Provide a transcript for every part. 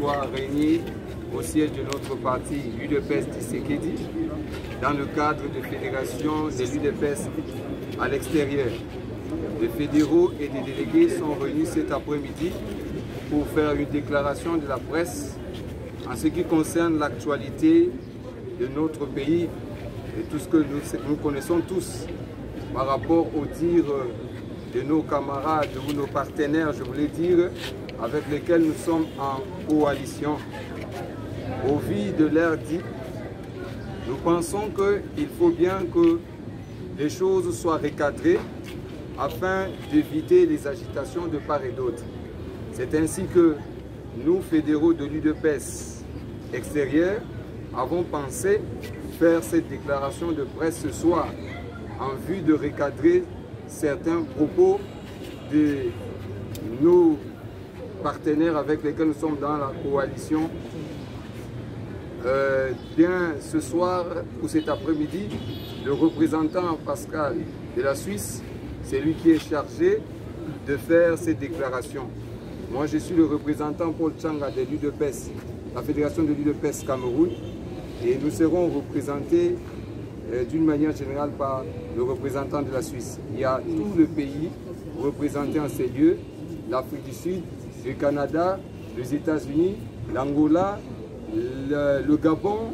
fois réunis au siège de notre parti l'UDPS Tshisekedi dans le cadre de fédération de l'UDPS à l'extérieur. Les fédéraux et des délégués sont réunis cet après-midi pour faire une déclaration de la presse en ce qui concerne l'actualité de notre pays et tout ce que nous connaissons tous par rapport aux dires de nos camarades ou nos partenaires, je voulais dire, avec lesquels nous sommes en coalition. Au vu de l'ère dite, nous pensons qu'il faut bien que les choses soient recadrées afin d'éviter les agitations de part et d'autre. C'est ainsi que nous, fédéraux de l'UDPS extérieur, avons pensé faire cette déclaration de presse ce soir en vue de recadrer certains propos de nos partenaires avec lesquels nous sommes dans la coalition. Bien ce soir ou cet après-midi, le représentant Pascal de la Suisse, c'est lui qui est chargé de faire cette déclaration. Moi, je suis le représentant Paul Tchanga de l'UDPS, la fédération de l'UDPS Cameroun, et nous serons représentés d'une manière générale par le représentant de la Suisse. Il y a tout le pays représenté en ces lieux, l'Afrique du Sud, le Canada, les États-Unis, l'Angola, le Gabon,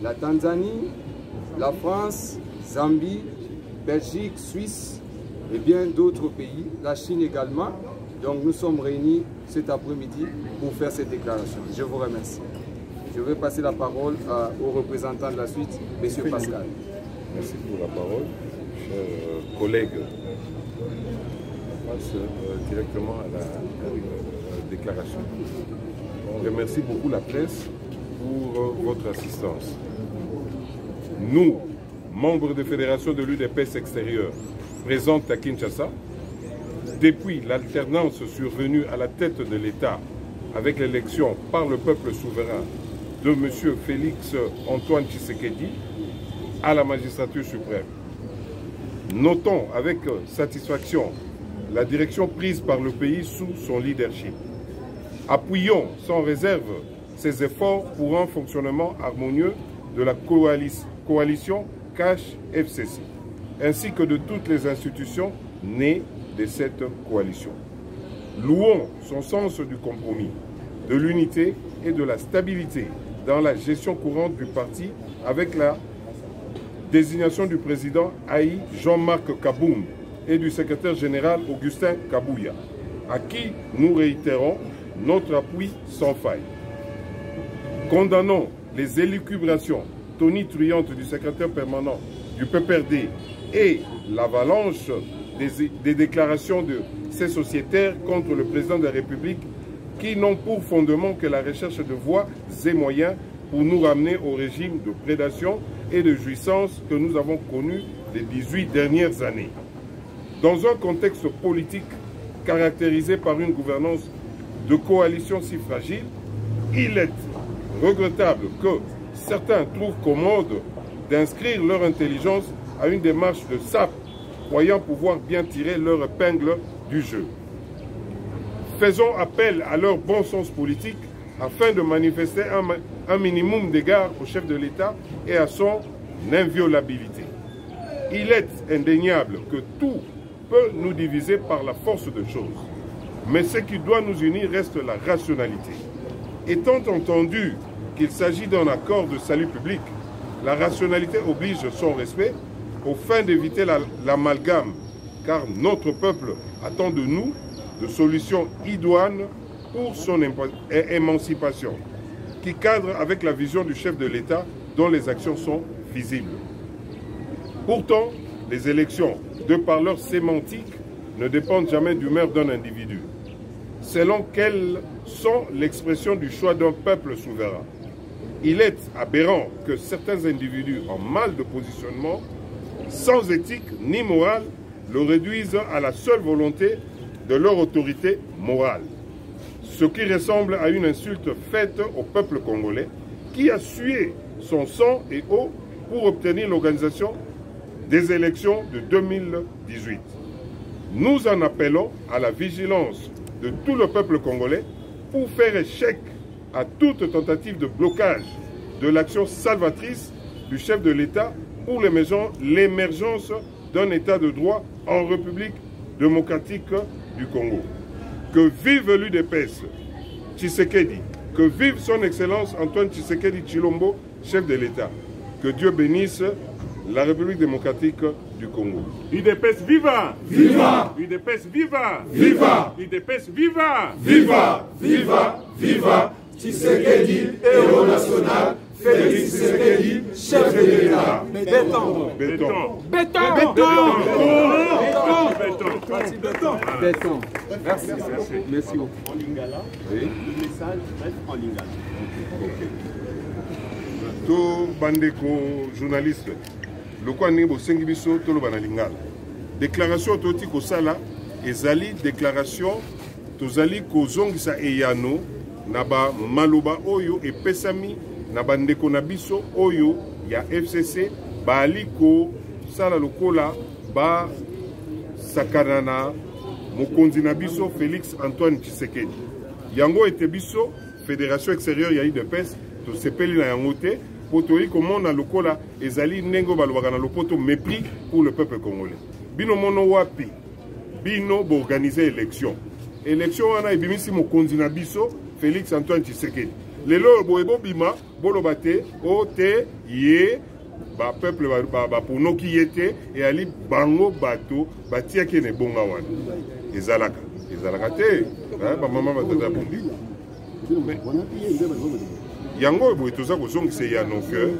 la Tanzanie, la France, Zambie, Belgique, Suisse et bien d'autres pays, la Chine également. Donc nous sommes réunis cet après-midi pour faire cette déclaration. Je vous remercie. Je vais passer la parole au représentant de la Suisse, M. Pascal. Merci pour la parole, chers collègues. On passe directement à la déclaration. On remercie beaucoup la presse pour votre assistance. Nous, membres de fédération de l'UDPS extérieure, présentes à Kinshasa, depuis l'alternance survenue à la tête de l'État avec l'élection par le peuple souverain de M. Félix Antoine Tshisekedi à la magistrature suprême. Notons avec satisfaction la direction prise par le pays sous son leadership. Appuyons sans réserve ces efforts pour un fonctionnement harmonieux de la coalition CACH-FCC, ainsi que de toutes les institutions nées de cette coalition. Louons son sens du compromis, de l'unité et de la stabilité dans la gestion courante du parti avec la désignation du président Haï Jean-Marc Kaboum et du secrétaire général Augustin Kabouya, à qui nous réitérons notre appui sans faille. Condamnons les élucubrations tonitruantes du secrétaire permanent du PPRD et l'avalanche des déclarations de ces sociétaires contre le président de la République qui n'ont pour fondement que la recherche de voies et moyens pour nous ramener au régime de prédation et de jouissance que nous avons connu les 18 dernières années. Dans un contexte politique caractérisé par une gouvernance de coalition si fragile, il est regrettable que certains trouvent commode d'inscrire leur intelligence à une démarche de sape, croyant pouvoir bien tirer leur épingle du jeu. Faisons appel à leur bon sens politique afin de manifester un minimum d'égard au chef de l'État et à son inviolabilité. Il est indéniable que tout peut nous diviser par la force de choses, mais ce qui doit nous unir reste la rationalité. Étant entendu qu'il s'agit d'un accord de salut public, la rationalité oblige son respect aux fins d'éviter l'amalgame, car notre peuple attend de nous de solutions idoines pour son émancipation, qui cadre avec la vision du chef de l'État dont les actions sont visibles. Pourtant, les élections, de par leur sémantique, ne dépendent jamais d'humeur d'un individu, selon qu'elles sont l'expression du choix d'un peuple souverain. Il est aberrant que certains individus en mal de positionnement, sans éthique ni morale, le réduisent à la seule volonté de leur autorité morale. Ce qui ressemble à une insulte faite au peuple congolais qui a sué son sang et eau pour obtenir l'organisation des élections de 2018. Nous en appelons à la vigilance de tout le peuple congolais pour faire échec à toute tentative de blocage de l'action salvatrice du chef de l'État pour l'émergence d'un État de droit en République démocratique du Congo. Que vive l'UDPS Tshisekedi, que vive son Excellence Antoine Tshisekedi Tshilombo, chef de l'État. Que Dieu bénisse la République démocratique du Congo. UDPS viva! Viva! UDPS viva! Viva! UDPS viva! Viva! Viva! Viva! Tshisekedi, héros national, Félix Tshisekedi, chef de l'État. Béton. Béton. Béton. Béton. Merci. Merci beaucoup. En lingala, Oui. le message reste en lingala. To bandeko journaliste, le quoi n'est pas sengi biso to lo banalingal. Déclaration toti ko sala ezali déclaration tozali ko zongisa eyano na ba maloba oyo epesami na bandeko na biso oyo ya FCC bali ko sala lokola ba sakanana mokonzi na biso Félix Antoine Tshisekedi. Yango ete biso Fédération extérieure ya UDPS to sepeli na yango te. Potoyi komona lokola ezali nengo balobaka na lopoto mépris pour le peuple congolais. Bino mono wapi bino bo organiser élection. Élection wana ebimisi mokonzi na biso Félix Antoine Tshisekedi. Lelo boyebo bima boloba te o te ye ba peuple ba ponoki yete et ali bango bato batiaki ne bonga wana. Ezalaka te ba mama batata bondi. Yango boye toza kozongisa ya nos cœurs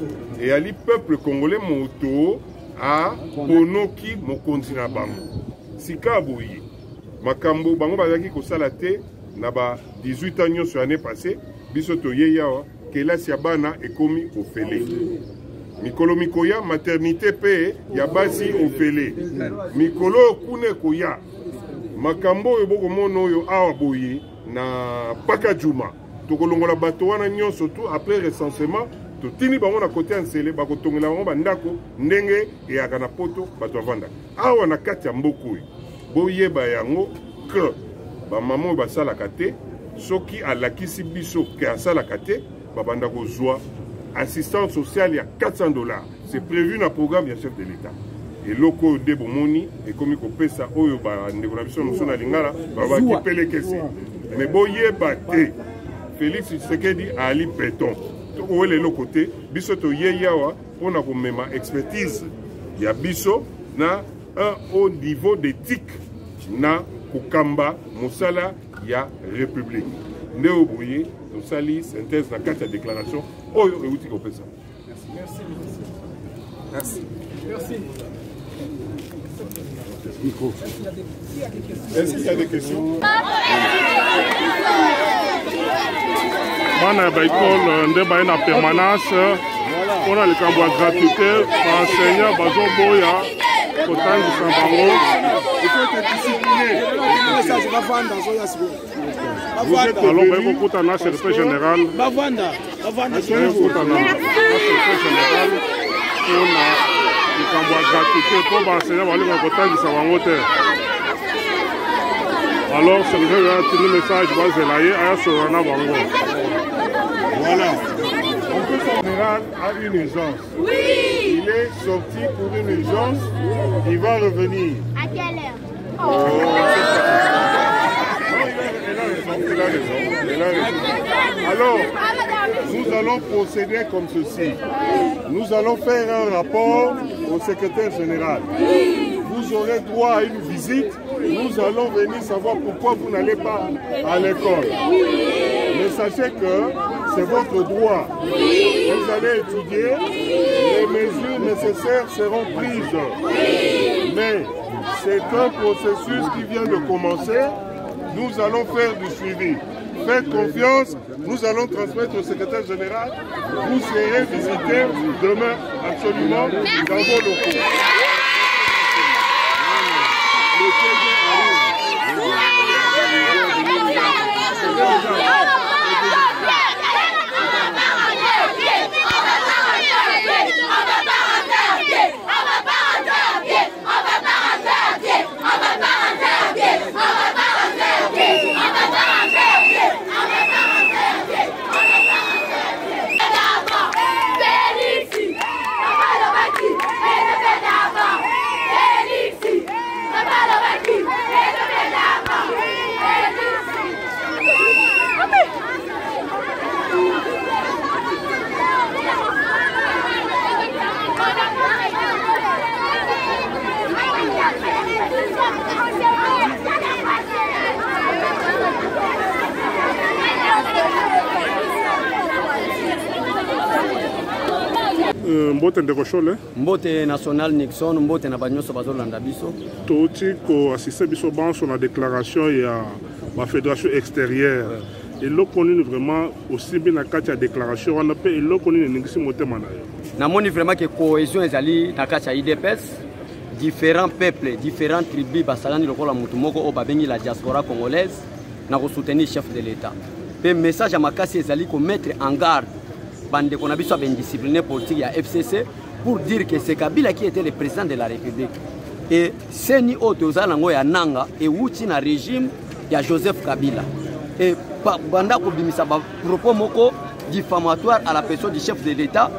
et ali peuple congolais moto a ponoki mokonzi na bango sika boye makambo bango bazaki kosala te na ba 18 ans nyonso année passée biso toye yawa kelasi ya bana ekomi ofele mikolo mikoya maternité pe ya basi ofele mikolo kune koya makambo oyo bokomona oyo awa boye na paka juma tokolongola bato wana nyonso tout après recensement totini bango na côté ya nsele bakotongela bango bandako ndenge eyaka na poto bato avandaka awa na kati ya mboka oyo boyeba yango ke bamama oyo basalaka te soki alakisi biso ke asalaka te babanda kozwa assistance sociale ya $400. C'est prévu na programme ya chef de l'État. eloko oyo nde bomoni ekomi kopesa oyo bandeko na biso mosusu na lingala babaki pelekesi me boyeba te Félix Tshisekedi ali béton oyo eloko te biso toye yawa mpona komema expertise ya biso na un haut niveau d'éthique na kokamba mosala ya république nde oyo boye tosali synthèse na kati ya déclaration oyo euti kopesa. Merci. Micro. Est-ce qu'il y a des questions? Bana baikol nde baye na permanence mpona likambo ya gratuité baenseignant bazoboya kotangisa bango. Alors baye kokuta na secrétaire général mpona likambo ya gratuité mpo baenseignant balinga kotangisa bango te. Alors secrétaire atini message bazela ye aya solola na bango. Voilà. On peut son général a une urgence. Oui. Il est sorti pour une urgence. Il va revenir. À quelle heure? Il a raison. Alors, nous allons procéder comme ceci. Nous allons faire un rapport au secrétaire général. Vous aurez droit à une visite. Nous allons venir savoir pourquoi vous n'allez pas à l'école. Mais sachez que c'est votre droit. Vous allez étudier. Les mesures nécessaires seront prises. Mais c'est un processus qui vient de commencer. Nous allons faire du suivi. Faites confiance. Nous allons transmettre au secrétaire général. Vous serez visité demain absolument dans vos locaux. Mbote ndeko Chole. Mbote national Nixon, mbote na banyoso bazolanda biso. Toti ko assisté biso banso na déclaration ya la fédération extérieure. Et là qu'on est vraiment aussi bien na kati ya déclaration on appelle et là qu'on est ningisi motema na yo. Na moni vraiment que cohésion ezali na kati ya IDPS, différents peuples, différentes tribus basalani lokola mutu moko o babengi la diaspora congolaise na ko soutenir chef de l'État. Pe message à makasi ezali ko mettre en garde bande qu'on a besoin d'indiscipliner politique à FCC pour dire que c'est Kabila qui était le président de la République. Et c'est ni autre zanango ya nanga et wuti na régime ya Joseph Kabila. Et banda ko bimisa ba propos moko diffamatoire à la personne du chef de l'État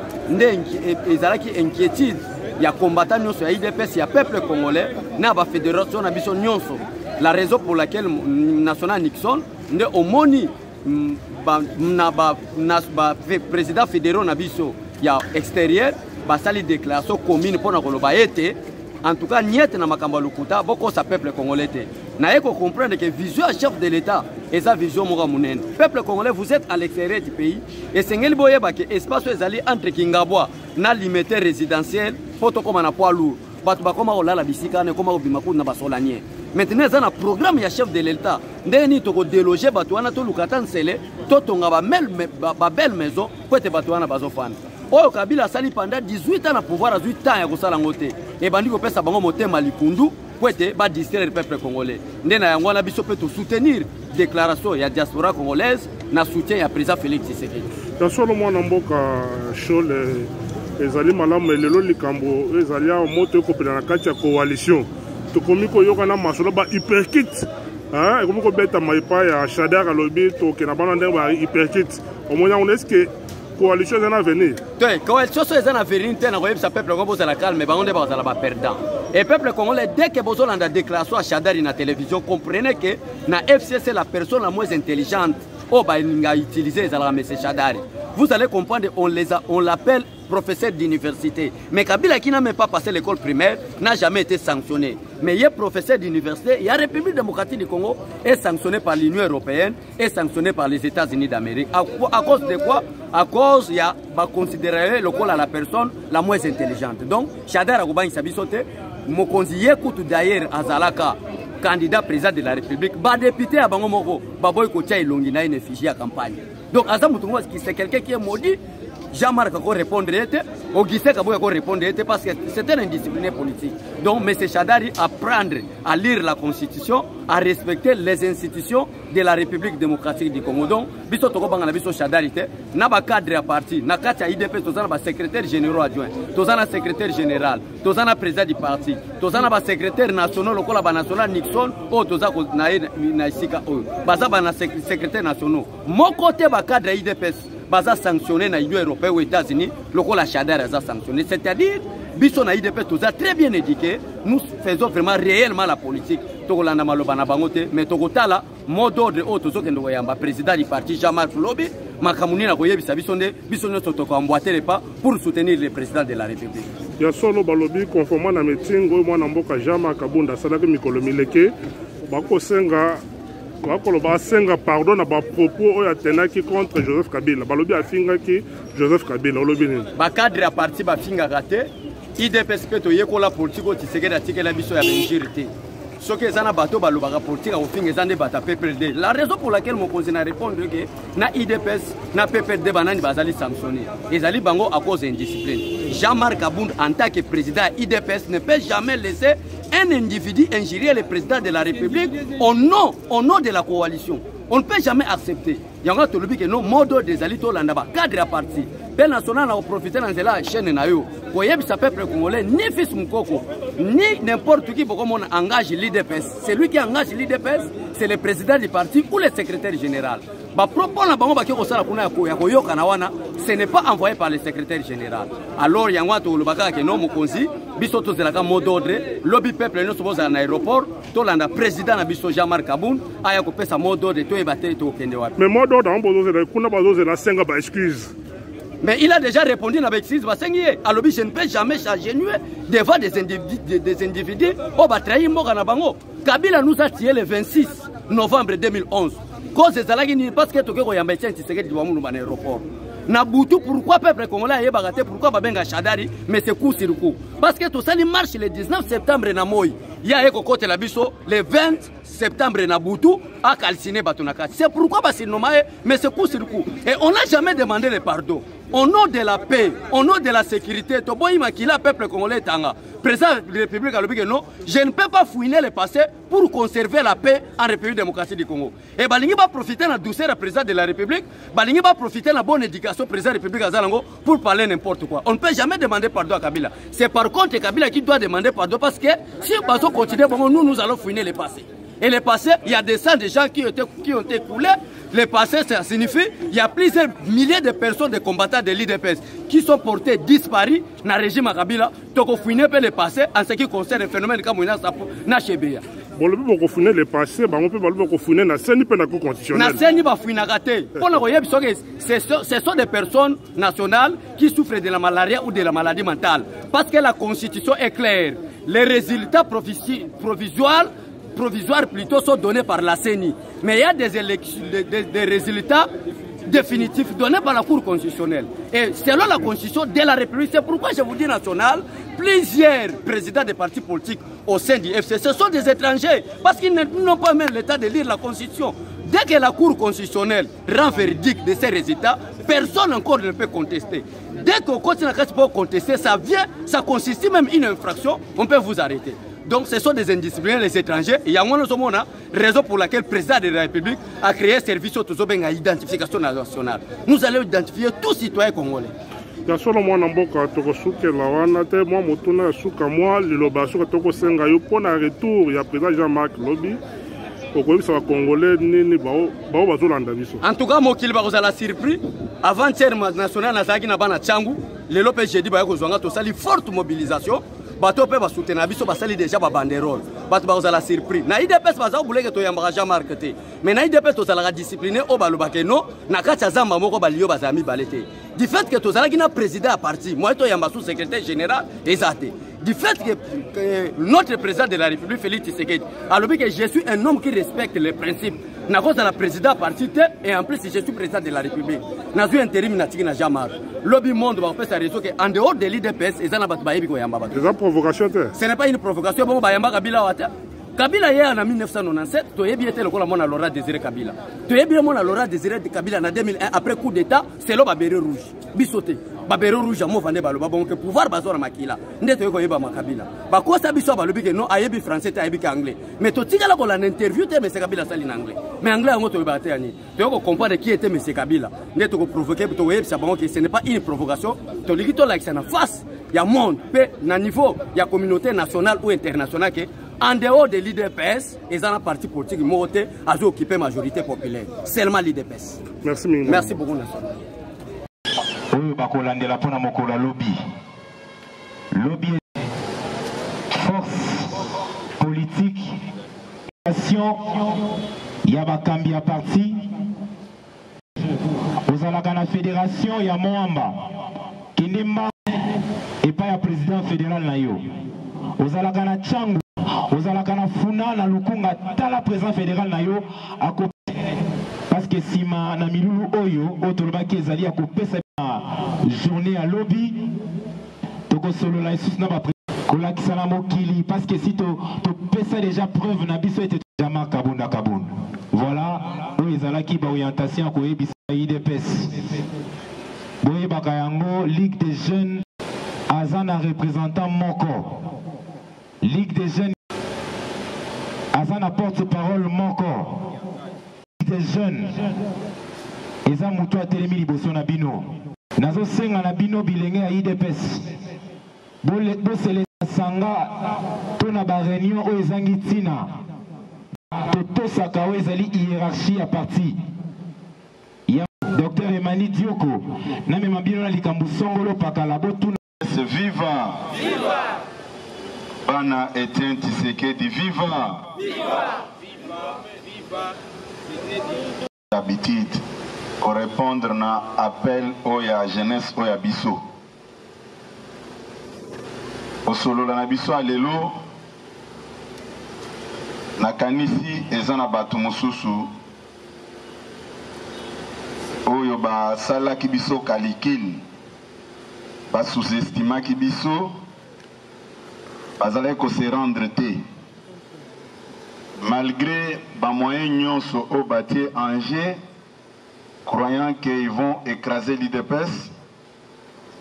ezalaki inquiétude ya combattant nyonso ya IDPS ya peuple congolais na ba fédération na biso nyonso. La raison pour laquelle national Nixon nde omoni président fédéral na biso ya extérieur basali déclaration commune pour na koloba ete en tout cas niet na makamba lukuta boko sa peuple congolais te na eko comprendre que vision chef de l'État et sa vision moko munene peuple congolais vous êtes à l'extérieur du pays et sengeli boyeba que espace ezali entre Kingabwa na limité résidentiel poto koma na poids lourd batu bakoma olala bisika ne koma obima kuna basolanier. Maintenant, il y a un programme ya chef de l'État. Ndeni toko déloger batuana to lukatan sele to tonga ba belle maison pour te batuana bazofana. Oyo Kabila sali pendant 18 ans na pouvoir 18 ans ya kosala ngote. Et bandi ko pesa bango motema likundu pour te ba distraire le peuple congolais. Ndena yango na biso peut soutenir déclaration ya diaspora congolaise na soutien ya président Félix Tshisekedi. Ya solo mwana mboka Chole ezali malamu lelo likambo ezali ya moto ko pela na kati ya coalition. Tokomiko yokana masolo ba hyperkit hein komiko beta maipa ya Shadar alobi to ke na bana ndenge ba hyperkit omonya on est que coalition en avenir toi coalition so en avenir te na ko yebisa peuple ko boza la calme ba onde ba za la perdant et peuple congolais dès que bozo landa déclaration à Shadar na télévision comprenez que na FCC la personne la moins intelligente oh ba nga utiliser za la monsieur Shadar vous allez comprendre on l'appelle professeur d'université. Mais Kabila qui n'a même pas passé l'école primaire n'a jamais été sanctionné. Mais il est professeur d'université, il y a la République démocratique du Congo est sanctionné par l'Union européenne et sanctionné par les États-Unis d'Amérique. À cause de quoi? À cause il y a considéré la personne la moins intelligente. Donc, Shadar Agouban Sabisote, Mokonzi Yekoutou d'ailleurs Azalaka, candidat président de la République, député à Bangomoko, Baboy Kotia Ilongi na une effigie à campagne. Donc, Azamoutongo, c'est quelqu'un qui est maudit. Jean-Marc a répondre Augustin Kaboy a répondre parce que c'est un indiscipliné politique. Donc M. Shadari apprendre à lire la Constitution, à respecter les institutions de la République démocratique du Congo. Donc, biso toko bangana biso Shadari te na ba cadre à parti, na kati IDP tozana ba secrétaire général adjoint, tozana secrétaire général, tozana président du parti, tozana ba secrétaire national lokola ba national Nixon o tozako na isika o. Baza ba na secrétaire national. Mon côté ba cadre IDP baza sanctionné na l'Union européenne aux États-Unis, le la Shadar a sanctionné. C'est-à-dire, biso na IDP tous très bien éduqués, nous faisons vraiment réellement la politique. Togolanda malobana bangote, mais togotala mot d'ordre auto zo kendo yamba président du parti Jean-Marc Lobi, makamuni na koyebi sabisonde, bisonne sotoko emboîter les pas pour soutenir le président de la République. Ya solo balobi conformément na meeting oyo mwana mboka Jean-Marc Kabunda salaki mikolo mileke bako senga bakoloba senga pardon na ba propos oyo atenaki contre Joseph Kabila balobi afingaki Joseph Kabila olobi nini ba cadre à parti ba finga raté IDPS peto yekola politique o tisekela tikela biso ya benjirité ce que zana bato balobaka politique au finga zande bata PPRD la raison pour laquelle mon conseil na répondre que na IDPS na PPRD banani bazali sanctionné ezali bango à cause d'indiscipline Jean-Marc Kabunda en tant que président IDPS ne peut jamais laisser un individu injurier le président de la République au nom de la coalition. On ne peut jamais accepter. Il y a un que non, modo des alito landaba, cadre à parti. Ben national a profité dans la chaîne nayo. Pour y sa peuple congolais, ni fils Moukoko, ni n'importe qui pour qu'on engage l'IDPS. C'est lui qui engage l'IDPS, c'est le président du parti ou le secrétaire général. Ce n'est pas envoyé par le secrétaire général. Alors, il y a un que non, Mokonzi, bisoto zelaka mot d'ordre, lobby peuple nous sommes en aéroport, tout le président na biso Jean-Marc Kabunda aya ko pesa mot d'ordre to ebate to kende wapi. Mais mot d'ordre on bozo zela kuna bazo zela senga ba excuse. Mais il a déjà répondu avec excuse ba sengi alobi je ne peux jamais s'agenouiller devant des individus au ba trahir mboka na bango. Kabila nous a tué le 26 novembre 2011. cause ezalaki nini parce que toke koyamba Etienne Tshisekedi Tshilombo na aéroport. Na butu pourquoi peuple congolais ayebaka te pourquoi babenga Shadari mais c'est coup sur coup parce que tout ça li marche le 19 septembre na Moi ya eko kote la biso le 20 septembre na butu a calciné batonaka c'est pourquoi ba sinomae mais c'est coup sur coup et on n'a jamais demandé le pardon au nom de la paix au nom de la sécurité to boy makila peuple congolais tanga président de la République a dit non je ne peux pas fouiner le passé pour conserver la paix en République démocratique du Congo et balingi va profiter de la douceur du président de la République balingi va profiter de la bonne éducation président de la République Azalango pour parler n'importe quoi. On ne peut jamais demander pardon à Kabila. C'est par contre Kabila qui doit demander pardon parce que si Bazo continue, nous allons fouiner le passé. Et le passé, il y a des centaines de gens qui ont été coulés. Le passé, ça signifie qu'il y a plusieurs milliers de personnes, de combattants de l'IDPS qui sont portés disparus dans le régime à Kabila. Donc on fouine le passé en ce qui concerne le phénomène comme on a chez Béa. Bon, le but de fouiner le passé, on peut fouiner la scène constitutionnelle. La scène va fouiner raté. Ce sont des personnes nationales qui souffrent de la malaria ou de la maladie mentale. Parce que la constitution est claire. Les résultats provisoires plutôt sont donnés par la CENI. Mais il y a des résultats définitifs donnés par la Cour constitutionnelle. Et selon la Constitution de la République, c'est pourquoi je vous dis national, plusieurs présidents des partis politiques au sein du FCC sont des étrangers. Parce qu'ils n'ont pas même l'état de lire la Constitution. Dès que la Cour constitutionnelle rend véridique de ces résultats, personne encore ne peut contester. Dès qu'on continue à contester, ça constitue même une infraction, on peut vous arrêter. Donc ce sont des indisciplinés, les étrangers. Il y a une raison pour laquelle le président de la République a créé un service à identification nationale. Nous allons identifier tous citoyens congolais. Ya solo mwana mboka tokosukela wana te mwa motuna ya suka mwa liloba suka tokosenga yo mpona retour ya président Jean-Marc Lobi okoyebisa bakongolais nini bao bazolanda biso. En tout cas mokili bakozala surpris avant-hier national nazalaki na bana Tchangu lelo mpe jeudi baya kozwanga tosali forte mobilisation bato mpe basoutenir biso basali déjà babanderole bato bakozala surpris na IDPS bazala buleke toyambaka Jean-Marc te mais na IDPS tozalaka discipliné oyo balobake no na kati ya zamba moko baliyo bazala mibale te du fait que tozalaki na président ya parti moi toyamba sous-secrétaire général eza te du fait que notre président de la République Félix Tshisekedi a dit que je suis un homme qui respecte les principes na cause de la président parti et en plus je suis président de la République na suis intérim na tiki na Jean-Marc lobby monde va faire sa raison que en dehors de l'IDPS eza na bato bayebi ko yamba bato. C'est provocation te. Ce n'est pas une provocation bon bayamba Kabila wate. Kabila hier en 1997 toyebi était le mona Laurent Désiré Kabila. Toyebi mona Laurent Désiré Kabila en 2001 après coup d'état c'est le babéré rouge bisoté. Babéré rouge mo vande baloba bon que pouvoir bazora makila ndeto yeko yeba makabila bakosa biso balobi que non ayebi français te ayebi anglais mais to tika la ko la interview te monsieur Kabila sali en anglais mais anglais ngo to yeba te ani to yeko comprendre qui était monsieur Kabila ndeto ko provoquer to yeba bon que ce n'est pas une provocation to likito like ça na face ya monde pe na niveau ya communauté nationale ou internationale que en dehors de l'IDPS ils ont un parti politique moté a occupé majorité populaire seulement l'IDPS. Merci merci beaucoup national. Oyo bakolandela pona mokola lobby force politique action ya bakambi ya parti ozalaka na fédération ya Moamba kindimba epa ya président fédéral na yo ozalaka na Tchangu ozalaka na Funa na Lukunga tala président fédéral na yo parce que sima na milulu oyo otolobaki ezali ya kopesa journée à lobby toko solo la isus na ba kolakisa na mokili parce que si to pesa déjà preuve na biso était jamais kabunda kabunda voilà oyo ezalaki ba orientation ko ebisa IDPS boye bakayango Ligue des jeunes azana représentant moko Ligue des jeunes azana porte-parole moko Ligue des jeunes eza mutu atelemi liboso na bino nazo senga na bino bilenge ya IDPS bosele sanga tona ba réunion oyo ezangi ntina totosaka oyo ezali hiérarchie ya parti ya Dr Emani Dioko namema bino na likambo songolo pakala botuna viva bana Etienne Tshisekedi viva d'habitude pour répondre na appel oya jeunesse oya biso osolola na biso alelo nakanisi eza na bato mosusu oyo basalaki biso calcul basous-estimaki biso bazalaki kose rendre te malgré bamoyens nyonso oyo batie en jeu croyant qu'ils vont écraser l'IDPS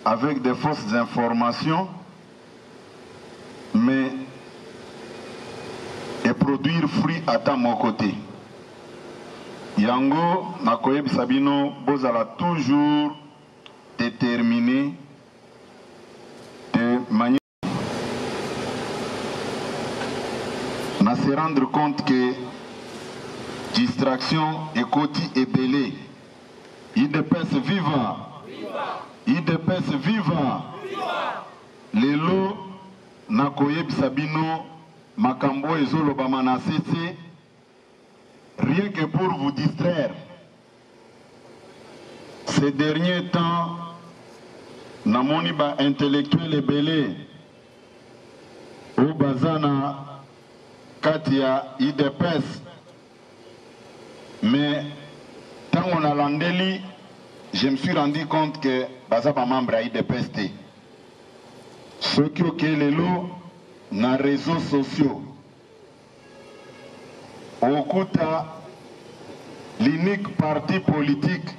avec des fausses informations mais et produire fruit à ta mon côté. Yango nakoyebisa bino bozala toujours déterminé de manière à se rendre compte que distraction et côté est belé. IDPS viva! IDPS viva! Lelo nakoyebisa bino makambo ezoloba manasese rien que pour vous distraire. Ces derniers temps, namoni ba intellectuel ebele au bazana katia IDPS. Mais tant on a landeli, je me suis rendu compte que bazaba membre à IDPS te. Ceux qui ont les lots dans les réseaux sociaux. Okuta l'unique parti politique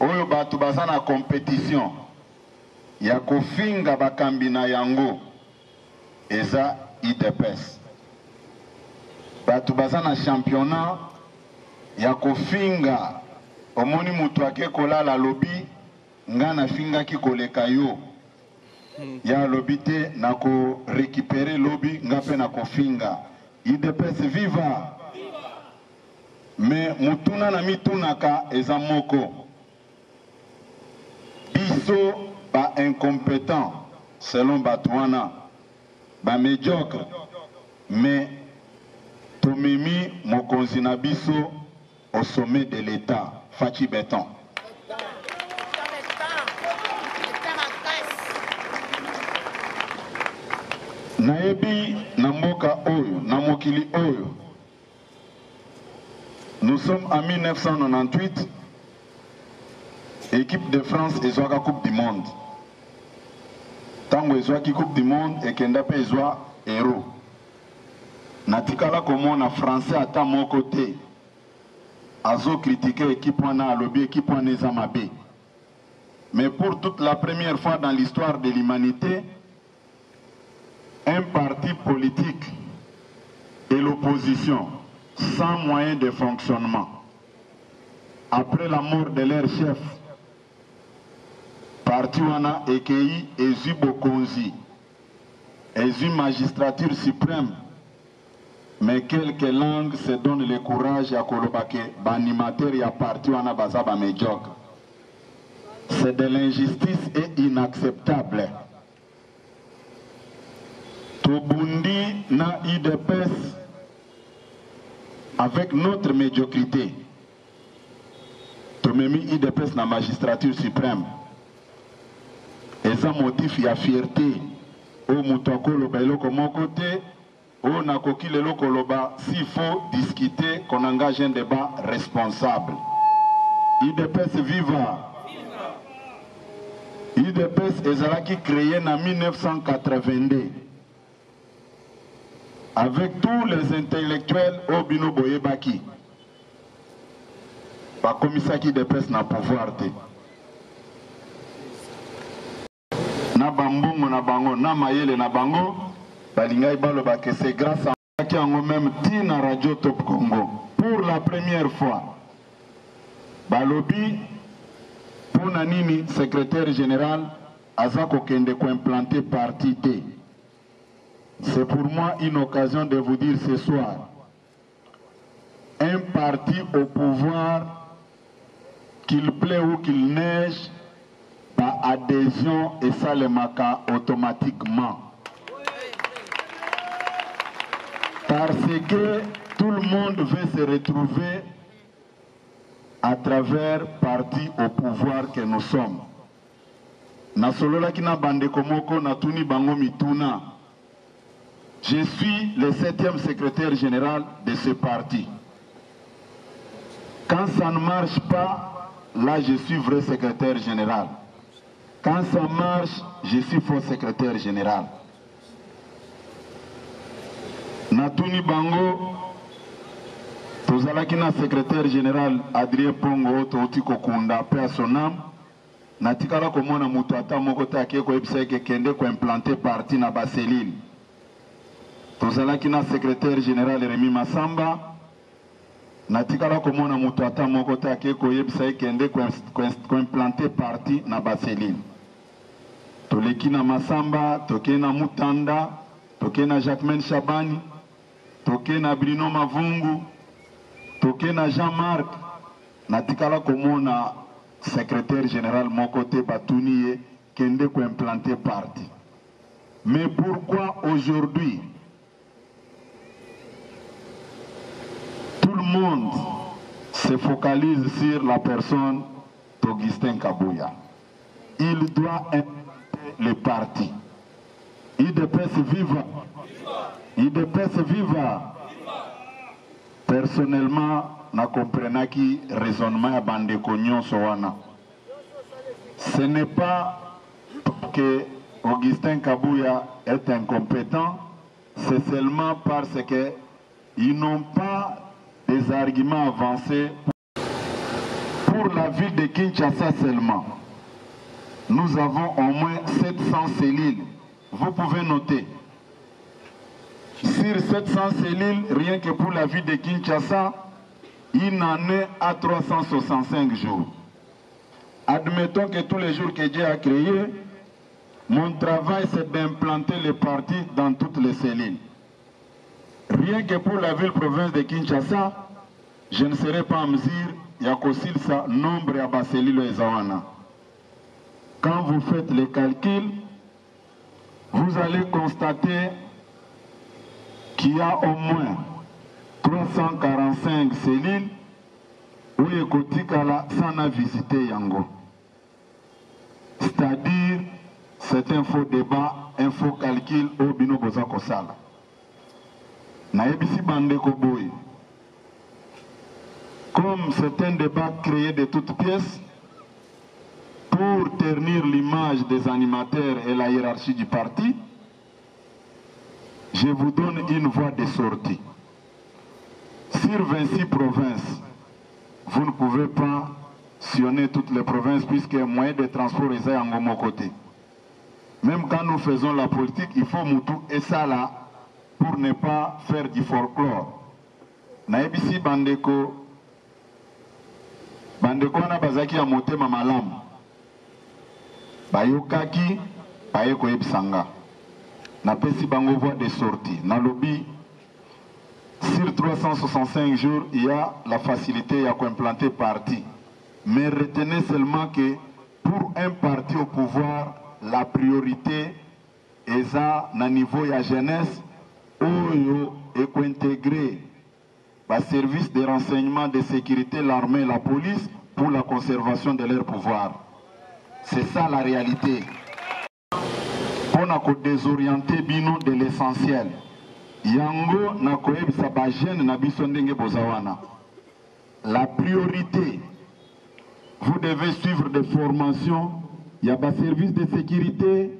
oyo batu baza na compétition ya kofinga bakambi na yango eza IDPS. Batu baza na championnat ya kofinga omoni mutu ake kolala lobi nga na finga ki koleka yo ya lobi te na ko récupérer lobi nga pe na kofinga. IDPS viva! Mais mutuna na mitunaka eza moko. Biso ba incompétent selon Batouana, ba médiocre. Mais tomemi mokonzi na biso au sommet de l'État, Fachi Béton. Naebi na mboka oyo, na mokili oyo. Nous sommes en 1998, équipe de France ezwaka Coupe du Monde. Tango ezwaki Coupe du Monde et kenda pe ezwa héros. Natikala komona français ata moko te. Azo critiquer équipe wana alobi équipe wana eza mabe. Mais pour toute la première fois dans l'histoire de l'humanité, un parti politique et l'opposition sans moyen de fonctionnement. Après la mort de leur chef, parti wana ekei ezui bokonzi, ezui magistrature suprême, mais quelques langues se donnent le courage à kolobake banimateur ya parti wana baza ba médiocre. C'est de l'injustice et inacceptable. Tobundi na IDPS avec notre médiocrité. Tomemi IDPS na magistrature suprême. Eza motif ya fierté. O mutako loba eloko moko te. O nakoki leloko loba s'il faut discuter qu'on engage un débat responsable. IDPS viva. IDPS ezalaki créé en 1982. Avec tous les intellectuels au Bino Boyebaki. Ba komisaki IDPS na pouvoir te. Na bambongo na bango, na mayele na bango, balingai baloba que c'est grâce à qui en même Tina Radio Top Congo. Pour la première fois, balobi pour nanini secrétaire général Azako Kende ko implanté parti T. C'est pour moi une occasion de vous dire ce soir, un parti au pouvoir, qu'il plaît ou qu'il neige, par adhésion et ça le marque automatiquement. Parce que tout le monde veut se retrouver à travers parti au pouvoir que nous sommes. Nasolola kina bande komoko natuni bango mituna. Je suis le 7e secrétaire général de ce parti. Quand ça ne marche pas, là je suis vrai secrétaire général. Quand ça marche, je suis faux secrétaire général. Natuni Bango, tozalaki na secrétaire général Adrien Pongo, Toti Kokunda, paix à son âme. Natikala komona mutu ata moko te ake koyebisa eke kende koimplante parti na baselile. Tozalaki na secrétaire général Rémi Massamba. Natikala komona mutu ata moko te ake koyebisa eke kende koimplante parti na baselile. Toleki na Massamba, toke na Mutanda, toke na Jacquemaine Chabani, toke na Bruno Mavungu, toke na Jean-Marc. Natikala komona secrétaire général Mokote Batounie kende ko implanter parti. Mais pourquoi aujourd'hui tout le monde se focalise sur la personne d'Augustin Kabouya? Il doit implanter le parti. IDPS viva! IDPS viva! Personnellement, na comprenaki raisonnement ya bandeko nyonso wana. Ce n'est pas que Augustin Kabouya est incompétent, c'est seulement parce que ils n'ont pas des arguments avancés pour la ville de Kinshasa seulement. Nous avons au moins 700 cellules. Vous pouvez noter. Sur 700 cellules, rien que pour la ville de Kinshasa, il en est à 365 jours. Admettons que tous les jours que Dieu a créé, mon travail c'est d'implanter les partis dans toutes les cellules. Rien que pour la ville-province de Kinshasa, je ne serai pas en mesure, il y a qu'aussi ça nombre à Baselilo et Zawana. Quand vous faites les calculs, vous allez constater qu'il y a au moins 345 cellules où Ekotikala s'en a visité Yango. C'est-à-dire, c'est un faux débat, un faux calcul au Bino Boza Kosala. Naebisi Bandeko Boy. Comme c'est un débat créé de toutes pièces, pour ternir l'image des animateurs et la hiérarchie du parti, je vous donne une voie de sortie. Sur 26 provinces, vous ne pouvez pas sillonner toutes les provinces puisque moyen de transport est à mon côté. Même quand nous faisons la politique, il faut Moutou et ça là pour ne pas faire du folklore. Naebisi Bandeko na bazaki ya motema malamu. Bayokaki, bayeko ebisanga. Na pesi bango voie de sortie. Na lobby, sur 365 jours, il y a la facilité à implanter parti. Mais retenez seulement que pour un parti au pouvoir, la priorité est à niveau de la jeunesse où il faut intégrer le service de renseignement de sécurité, l'armée et la police pour la conservation de leur pouvoir. C'est ça la réalité. On a désorienté bino de l'essentiel. Yango na koyebi sabajene na biso ndenge bozawana. La priorité, vous devez suivre des formations. Il y a des services de sécurité,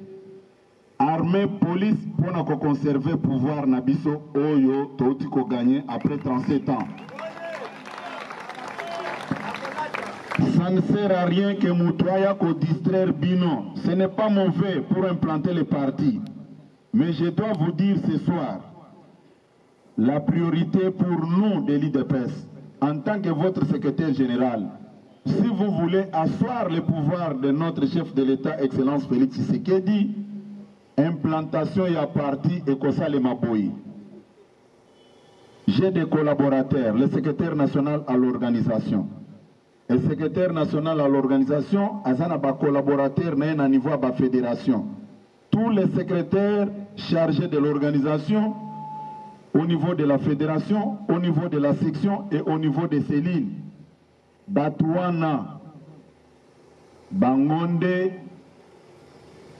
armée, police, pour conserver le pouvoir na biso oyo totiko gagné après 37 ans. Ça ne sert à rien que Moutouaya ko distraire bino. Ce n'est pas mauvais pour implanter les partis. Mais je dois vous dire ce soir, la priorité pour nous de l'IDPS, en tant que votre secrétaire général, si vous voulez asseoir le pouvoir de notre chef de l'État, Excellence Félix Tshisekedi, implantation et à parti et Kosale Maboyi. J'ai des collaborateurs, le secrétaire national à l'organisation. Le secrétaire national à l'organisation, Azana ba collaborateur na niveau de la fédération. Tous les secrétaires chargés de l'organisation, au niveau de la fédération, au niveau de la section et au niveau des cellules. Batouana, Bangonde,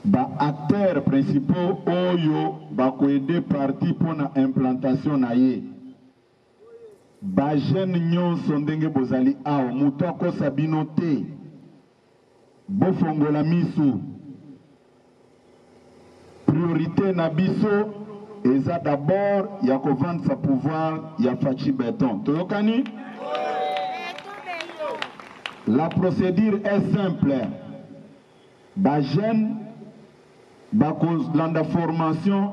ba acteurs principaux, Oyo, ba koede parti pour la implantation naie. Bajen nyonso ndenge bozali awa mutu akosa bino te bofongola misu. Priorité na biso eza d'abord ya kovendre sa pouvoir ya Fachi Béton. Toyokani? La procédure est simple. Bajen bakozlanda formation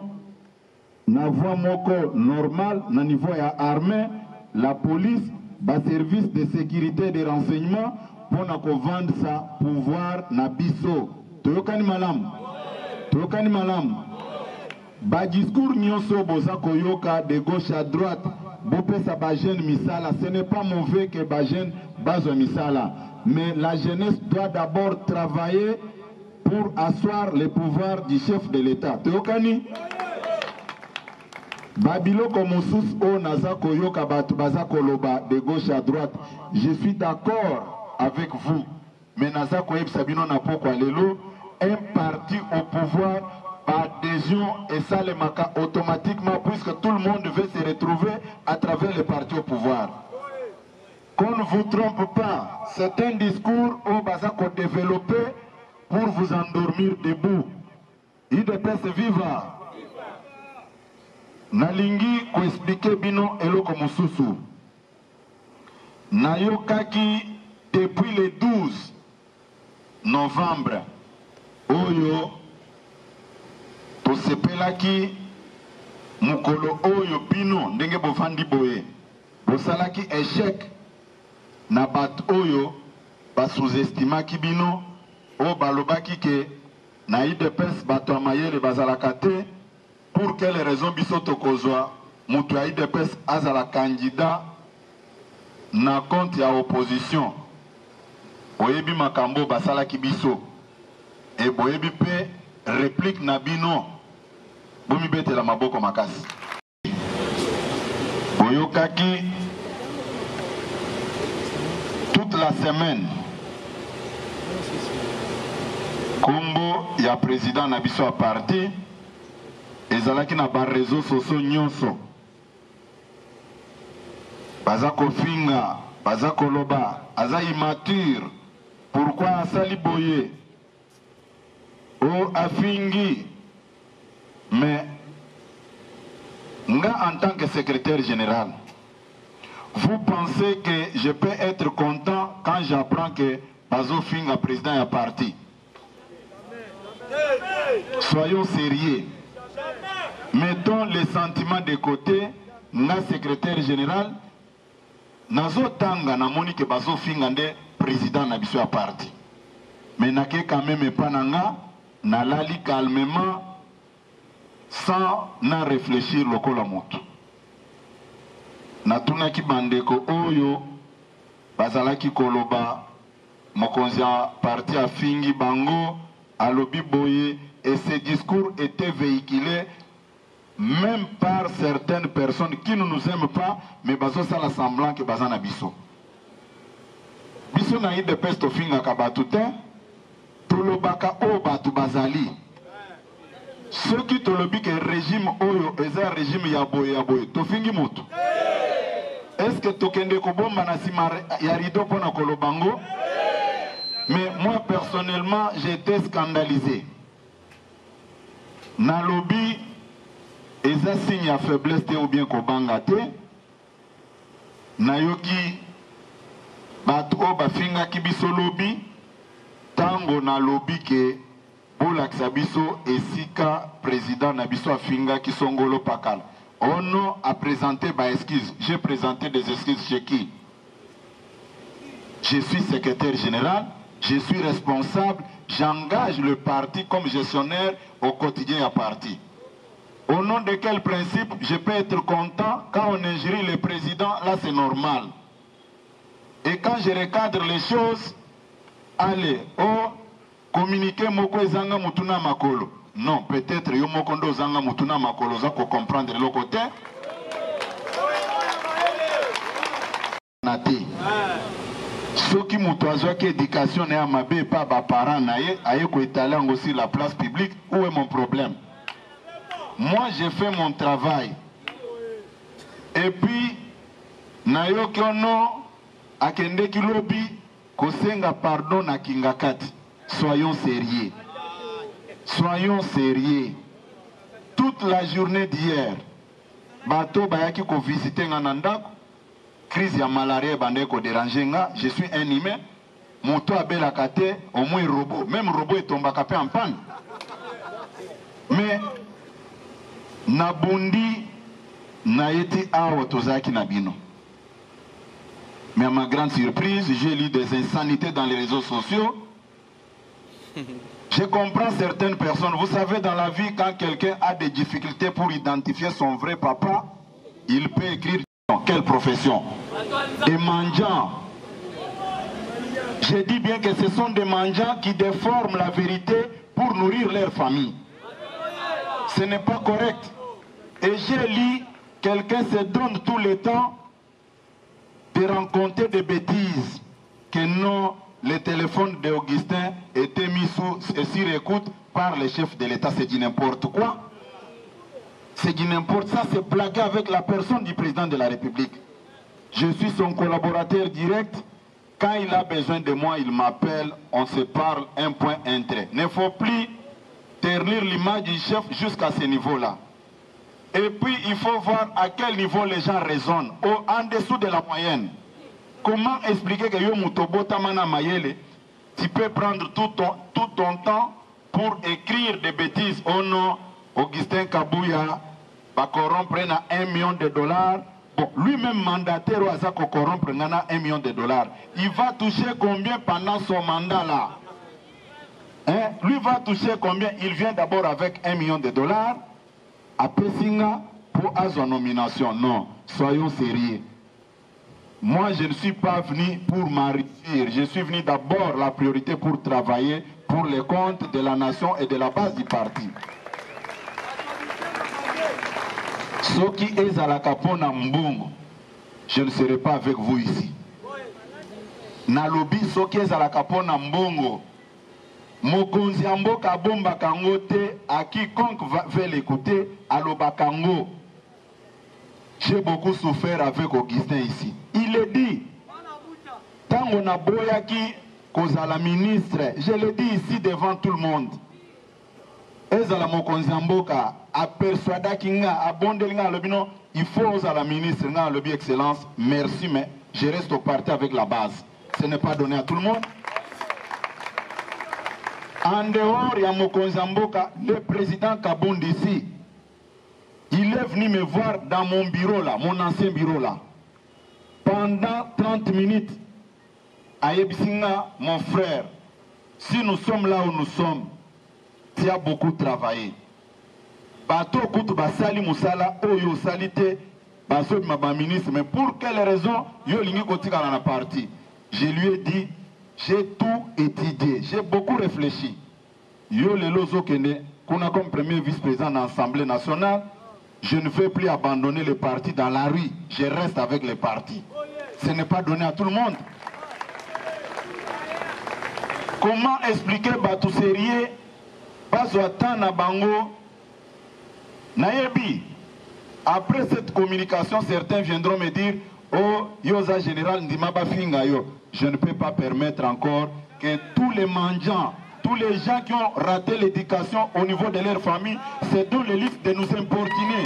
na voie moko normal na niveau ya armée, la police, ba service de sécurité et de renseignement pour na vendre sa pouvoir na biso. Toyokani malam. Toyokani malam. Ba discours nyonso boza koyoka de gauche à droite, bopesa ba jeune misala, ce n'est pas mauvais que ba jeune bazo misala, mais la jeunesse doit d'abord travailler pour asseoir le pouvoir du chef de l'État. Toyokani? Babilo Komosus o Nazako Yoka Bazako Loba de gauche à droite. Je suis d'accord avec vous. Mais Nazako Eb Sabino Napoko Alelo, un parti au pouvoir, adhésion et ça les maka automatiquement puisque tout le monde veut se retrouver à travers le parti au pouvoir. Qu'on ne vous trompe pas, c'est un discours au Bazako développé pour vous endormir debout. IDPS viva. Nalingi ko expliquer bino eloko mosusu. Nayokaki depuis le 12 novembre oyo tosepelaki mukolo oyo bino ndenge bofandi boye bosalaki échec na bat oyo ba sous-estimaki bino o balobaki ke na IDPS bato amayele bazalaka te. Pour quelle raison biso tokozwa mutu ya IDPS azala candidat na compte ya opposition? Boyebi makambo basalaki biso e boyebi pe réplique na bino bomi betela maboko makasi. Boyokaki toute la semaine kombo ya président na biso a parti ezalaki na ba réseaux sociaux nyonso baza kofinga baza koloba aza immature pourquoi asali boye o afingi. Mais nga en tant que secrétaire général, vous pensez que je peux être content quand j'apprends que Bazo Finga président est parti? Soyons sérieux. Mettons les sentiments de côté. Nga secrétaire général nazo tanga na moni que Bazo Finga nde président na biso ya parti. Mais nake quand même pas nanga na lali calmement sans na réfléchir lokola moto. Natunaki bandeko oyo bazalaki koloba mokonzi ya parti a fingi bango alobi boye, et ce discours était véhiculé même par certaines personnes qui ne nous aiment pas, mais bazo sala semblant que bazana biso. Biso na IDPS to finga ka batu te, tolobaka o batu bazali. Ceux qui tolobi que régime oyo eza régime ya boye, to fingi moto. Est-ce que tokende kobomba na sima ya rido pona kolobango? Mais moi personnellement, j'étais scandalisé. Na lobby eza signe ya faiblesse te ou bien kobanga te. Nayoki bato o bafinga ki biso lobby tango na lobby ke bolakisa biso esika président na biso afinga ki songolo pakala. On a présenté des excuses. J'ai présenté des excuses chez qui? Je suis secrétaire général, je suis responsable, j'engage le parti comme gestionnaire au quotidien à parti. Au nom de quel principe je peux être content quand on injurie le président? Là c'est normal. Et quand je recadre les choses, allez, communiquer moko ezanga mutuna makolo. Non, peut-être yo mokondo zanga mutuna makolo za ko comprendre le côté. Nati. Ceux qui mutoazwa ki éducation na mabe pa ba parents na ye aye ko étaler aussi la place publique, où est mon problème? Moi j'ai fait mon travail. Et puis nayoki ono akendeki lobi kosenga pardon na kingakati. Soyons sérieux. Soyons sérieux. Toute la journée d'hier, bato bayaki ko visiter nga nandako, crise ya malaria bande ko déranger nga, je suis un humain, moto abelaka te au moins robot, même robot etombaka pe en panne. Mais nabundi naeti awa tozaki na bino. Mais à ma grande surprise, j'ai lu des insanités dans les réseaux sociaux. Je comprends certaines personnes. Vous savez, dans la vie, quand quelqu'un a des difficultés pour identifier son vrai papa, il peut écrire dans quelle profession? Des mendiants. Je dis bien que ce sont des mendiants qui déforment la vérité pour nourrir leur famille. Ce n'est pas correct. Et j'ai lu, quelqu'un se donne tout le temps de rencontrer des bêtises que non, le téléphone d'Augustin était mis sur écoute par le chef de l'État. C'est dit n'importe quoi. C'est dit n'importe ça, c'est blaguer avec la personne du président de la République. Je suis son collaborateur direct. Quand il a besoin de moi, il m'appelle, on se parle, un point, un trait. Il ne faut plus ternir l'image du chef jusqu'à ce niveau-là. Et puis, il faut voir à quel niveau les gens raisonnent, en dessous de la moyenne. Comment expliquer que yo mutobota mana mayele, tu peux prendre tout ton temps pour écrire des bêtises. Oh non, Augustin Kabouya va corrompre na $1 million. Bon, lui-même mandataire ou Azako corrompre na $1 million. Il va toucher combien pendant son mandat là? Hein? Lui va toucher combien? Il vient d'abord avec $1 million. À Pessinga pour à son nomination. Non, soyons sérieux. Moi, je ne suis pas venu pour m'enrichir. Je suis venu d'abord la priorité pour travailler pour les comptes de la nation et de la base du parti. Ceux qui est à la capona mbungo, je ne serai pas avec vous ici. Nalobi, ceux qui est à la capona mbungo, mokonzi amboka bomba kangote, à quiconque veut l'écouter, aloba kango. J'ai beaucoup souffert avec Augustin ici. Il est dit, tant on a boyaki kozala ministre, je le dis ici devant tout le monde. Ezala mokonzi amboka a persuada kinga a bondelinga lobino, il faut osala ministre nga lobi excellence, merci mais je reste au parti avec la base. Ce n'est pas donné à tout le monde. En dehors ya mokonzi amboka, le président Kabound ici, il est venu me voir dans mon bureau là, mon ancien bureau là. Pendant 30 minutes, Ayebisinga, mon frère, si nous sommes là où nous sommes, tu as beaucoup travaillé. Bato kutu basali musala, oyo salite, baso ma ministre, mais pour quelle raison, yo lingi kotika dans la partie. Je lui ai dit, j'ai tout étudié, j'ai beaucoup réfléchi. Yo le lozo kene, qu'on a comme premier vice-président de l'Assemblée nationale, je ne vais plus abandonner le parti dans la rue. Je reste avec le parti. Ce n'est pas donné à tout le monde. Comment expliquer Batou sérieux? Bazoatan na bango. Nayebi. Après cette communication, certains viendront me dire, oh, Yosa général Ndimaba Fingayo. Je ne peux pas permettre encore que tous les mendiants, tous les gens qui ont raté l'éducation au niveau de leur famille, c'est dans les listes de nous importuner.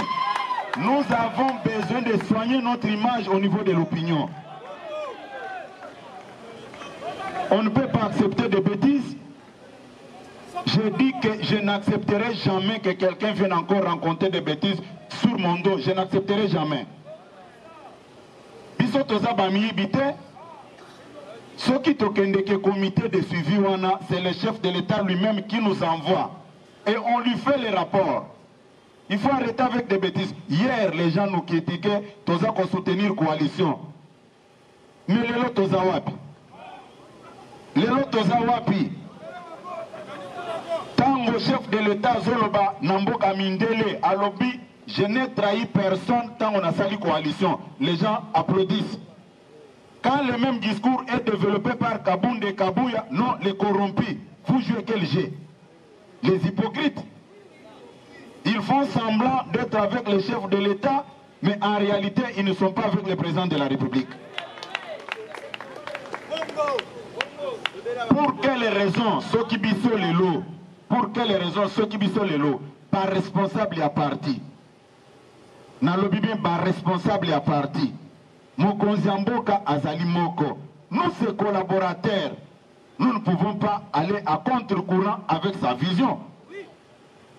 Nous avons besoin de soigner notre image au niveau de l'opinion. On ne peut pas accepter des bêtises. Je dis que je n'accepterai jamais que quelqu'un vienne encore rencontrer des bêtises sur mon dos. Je n'accepterai jamais. Biso toza bami bité. Ce qui est comité de suivi, c'est le chef de l'État lui-même qui nous envoie. Et on lui fait les rapports. Il faut arrêter avec des bêtises. Hier, les gens nous critiquaient, Toza qu'on soutenir coalition. Mais les lots Toza wapi. Les lots Toza wapi. Tango chef de l'État Zoloba, Namboka Mindele, Alobi, je n'ai trahi personne tant on a sali coalition. Les gens applaudissent. Quand le même discours est développé par Kabound et Kabouya, non, les corrompus, vous jouez quel jeu? Les hypocrites. Ils font semblant d'être avec le chef de l'État Mais en réalité, ils ne sont pas avec le président de la République. Pour quelles raisons ceux qui bissent les lots, par responsable à parti, nalobi bien par responsable à parti, Mokonzi Mboka Azali Moko, nous ces collaborateurs, nous ne pouvons pas aller à contre-courant avec sa vision.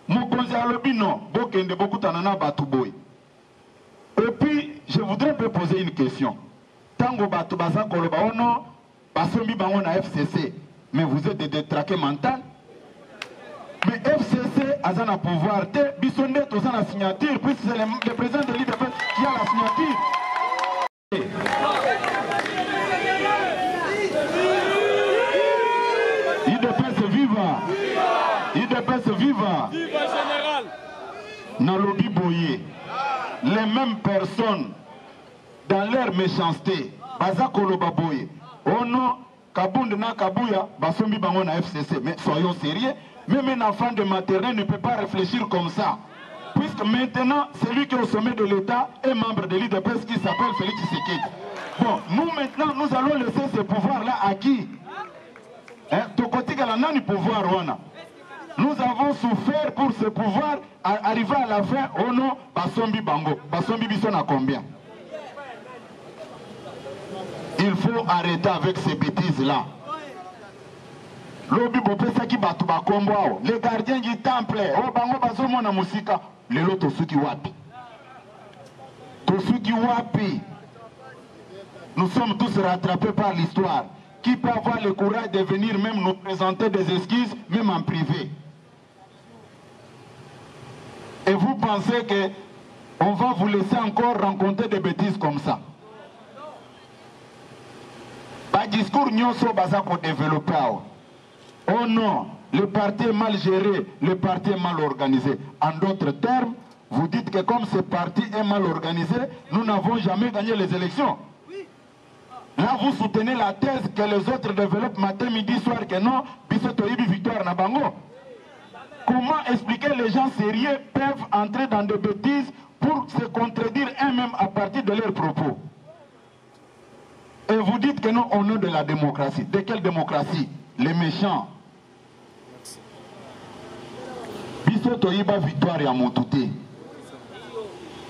Mokonzi alobi non, bokende beaucoup tanana batuboy. Et puis, je voudrais me poser une question. Tango batu baza koloba ono, basombi bango na FCC, mais vous êtes des détraqués mentaux. Mais FCC a un pouvoir, bisonde tous en signature, puisque c'est le président de l'IDPS qui a la signature. IDPS viva! IDPS viva! Viva général! Nalobi Boye, les mêmes personnes, dans leur méchanceté, Bazakolo Baboye, Ono, Kabund na Kabuya, Basombi Bango na FCC. Mais soyons sérieux, même un enfant de maternelle ne peut pas réfléchir comme ça. Puisque maintenant, celui qui est au sommet de l'État est membre de l'IDPS qui s'appelle Félix Tshisekedi. Bon, nous maintenant, nous allons laisser ce pouvoir-là à qui? Nous avons souffert pour ce pouvoir, arriver à la fin, oh non, Basombi Bango. Basombi Bisson à combien? Il faut arrêter avec ces bêtises-là. Les gardiens du temple, oh Bango Bazomo na musika, les lots Tosuki Wapi. Tosuki Wapi. Nous sommes tous rattrapés par l'histoire. Qui peut avoir le courage de venir même nous présenter des excuses, même en privé? Et vous pensez qu'on va vous laisser encore rencontrer des bêtises comme ça? Pas discours nyonso baza pour développer. Oh non, le parti est mal géré, le parti est mal organisé. En d'autres termes, vous dites que comme ce parti est mal organisé, nous n'avons jamais gagné les élections. Là, vous soutenez la thèse que les autres développent matin, midi, soir, que non, Bissotoïbi, victoire, Nabango. Comment expliquer les gens sérieux peuvent entrer dans des bêtises pour se contredire eux-mêmes à partir de leurs propos? Et vous dites que non, au nom de la démocratie. De quelle démocratie? Les méchants. Bissotoïba, victoire, Yamotouté.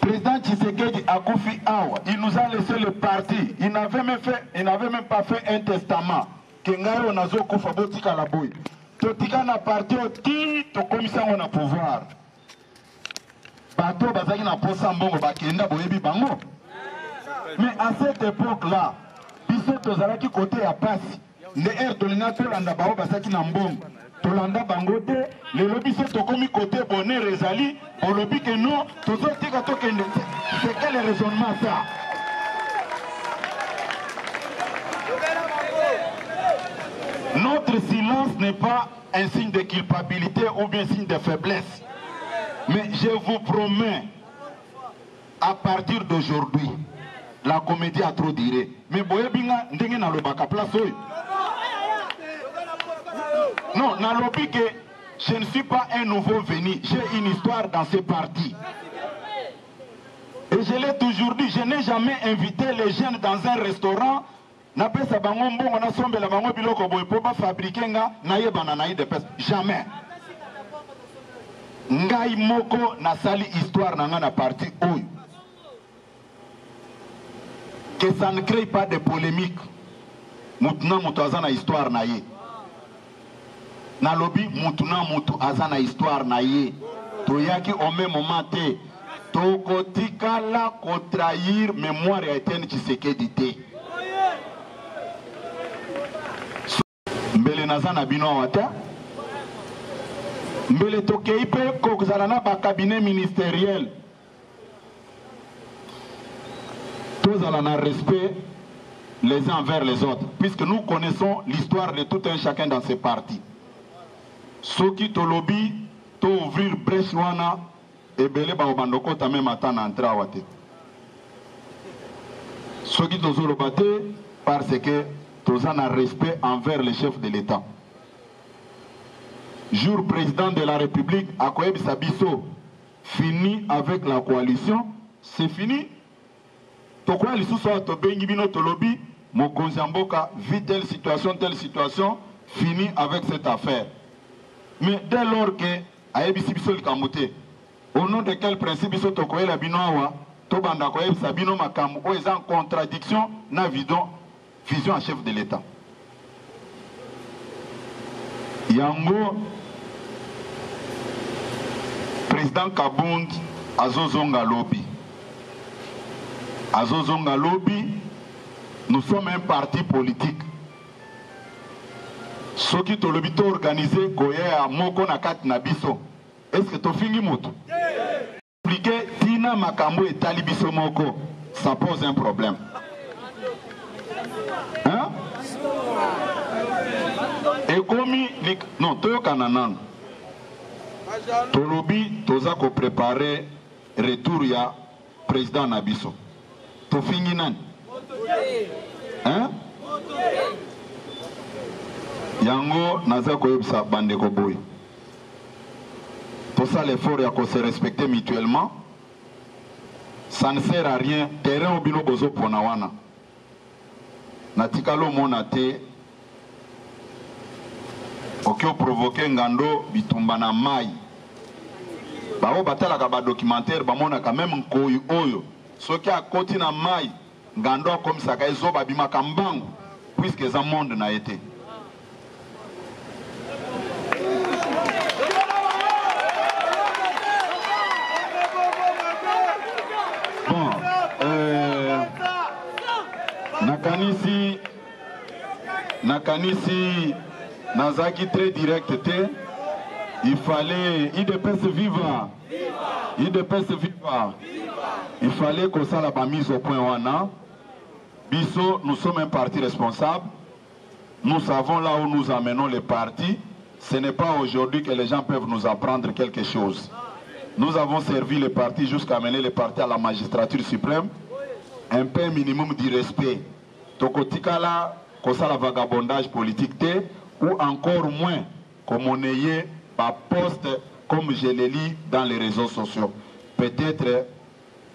Président Tshisekedi Akoufi Awa, il nous a laissé le parti. Il n'avait même pas fait un testament. Kengaro Nazo Koufa Botika la Boy. Totika na parti oti to commission on a pouvoir. Bato bazaki na posa mbongo bakenda boyebi bango. Mais à cette époque-là, biso tozalaki côté ya pasi. Ne air tolina tolanda bao basaki na mbongo. Tolanda bangote, le lobby se tokomi côté bonnet rezali, au lobby que non, tozotika tokende. C'est quel raisonnement ça? Notre silence n'est pas un signe de culpabilité ou bien signe de faiblesse. Mais je vous promets, à partir d'aujourd'hui, la comédie a trop duré. Mais boyebinga ndenge na lobaka place oyo. Non, nalobi que je ne suis pas un nouveau venu. J'ai une histoire dans ce parti. Et je l'ai toujours dit, je n'ai jamais invité les jeunes dans un restaurant. Napesa bango mbongo na sombe la bango biloko boy po ba fabriquer nga na yebana na IDPS. Jamais. Ngai moko na sali histoire na nga na parti oyo. Que ça ne crée pas de polémique. Mutuna mutu azana histoire na ye. Na lobby mutuna mutu azana histoire na ye. Toyaki au même moment te. Tokotikala ko trahir mémoire ya Etienne Tshisekedi te. Mbele nazana bino wata. Mbele tokeipe kokuzalana ba cabinet ministériel. Tous allons en respect les uns envers les autres, puisque nous connaissons l'histoire de tout un chacun dans ces partis. Ceux qui te lobby, to ouvrir brèche wana, et belé ba obandoko ta même attendre entrer à wate. Ceux qui te zolobate, parce que tous en respect envers les chefs de l'État. Jour président de la République, Akoyeb Sabiso, fini avec la coalition. c'est fini. Pourquoi les sous-soins te bengi bino te lobby, mon Mboka vit telle situation, fini avec cette affaire. Mais dès lors que Aebisi biso likamote, au nom de quel principe biso tokoye la binoawa, to banda koye sabino makambo o est en contradiction na vision à chef de l'État. Yango président Kabound azozonga lobby. Azozonga lobby, nous sommes un parti politique. Ce qui est lobby organisé goye à moko na kat na biso. Est-ce que tu finis moto? Expliquer Tina Makambo et Talibiso Moko, ça pose un problème. Hein? Et comme non, tu es Kananan. Ton lobby, tu as préparé retour ya président Nabiso. Tu finis nan? Hein? Yango naza koyebisa bandeko boy. Pour ça l'effort est qu'on se respecter mutuellement. Ça ne sert à rien. Terrain au bino bozo ponawana. Natikalo monate. Okyo provoquer ngando bitumba na mai. Bao batala kaba documentaire bamona quand même nkoyu oyo. Soki a koti na mai ngando comme ça ka ezoba bimaka mbangu puisque ça monde na été. Nakanisi Nazaki très direct, il fallait IDPS viva. IDPS viva. Il fallait que ça la mise au point wana. Biso, nous sommes un parti responsable. Nous savons là où nous amenons les partis. Ce n'est pas aujourd'hui que les gens peuvent nous apprendre quelque chose. Nous avons servi les partis jusqu'à amener les partis à la magistrature suprême. Un peu minimum de respect. Tokotika là, que ça la vagabondage politique ou encore moins comme on ait pas poste comme je le lis dans les réseaux sociaux. Peut-être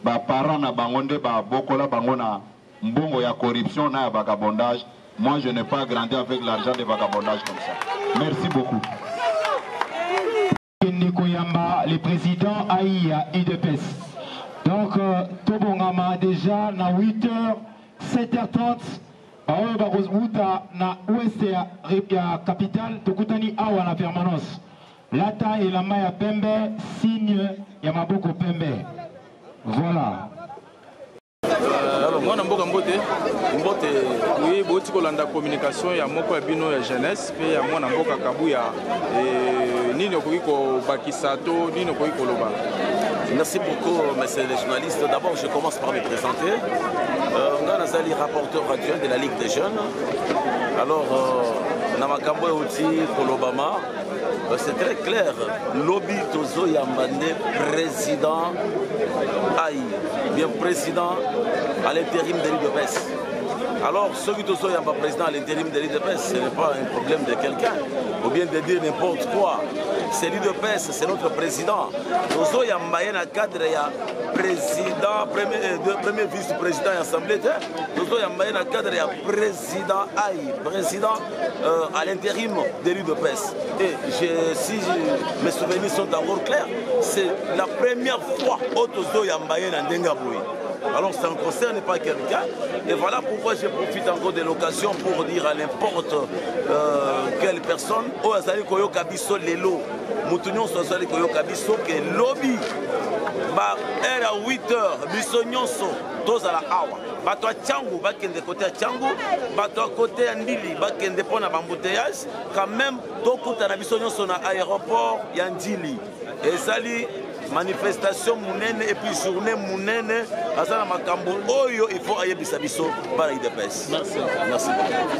bah parents na bangonde bah bokola bangona mbongo ya corruption na vagabondage. Moi je n'ai pas grandi avec l'argent de vagabondage comme ça. Merci beaucoup. Nikoyamba, le président Aïa IDPS. Donc Tobongama déjà na 8h, 7h30. Awa bakozuta na ouest ya capitale tokutani awa na permanence. Lata et la maya pembe signe ya maboko pembe. Voilà. Alors moi namboka mbote oui boti kolanda communication ya moko ya bino ya jeunesse pe ya mwana mboka kabuya nini okoki ko bakisato nini okoki koloba. Merci beaucoup, messieurs les journalistes. D'abord, je commence par me présenter. Ngana Zali, rapporteur adjoint de la Ligue des Jeunes. Alors, Namakambo Outi pour l'Obama, c'est très clair. Lobby Tozo Yambande, président Aïe, bien président à l'intérim de l'UDPS. Alors, ceux qui sont président à l'intérim de l'UDPS, ce n'est pas un problème de quelqu'un, ou bien de dire n'importe quoi. C'est l'UDPS, c'est notre président. Nous avons un cadre, il y a président, premier vice-président et assemblée. Nous avons un cadre, il y a président Aïe, président à l'intérim de l'UDPS. Et si mes souvenirs sont encore clairs, c'est la première fois que nous avons un Dengaboui. Alors ça ne concerne pas quelqu'un. Et voilà pourquoi je profite encore de l'occasion pour dire à n'importe quelle personne au Azali Koyo Kabiso Lelo, Moutounion Sozali Koyo Kabiso, que lobby, bah, à 8h, Bissonyonso, tous à la Awa. Bato à Tchangou, bakende côté à Tchangou, bato à côté à Ndili, bakende pon à bambouteillage, quand même, tout à la Bissonyonso à l'aéroport, Yandili. Et Zali, manifestation mounene et puis journée mounene azana makambo oyo il faut ayer bisabiso par IDPS. Merci. Merci.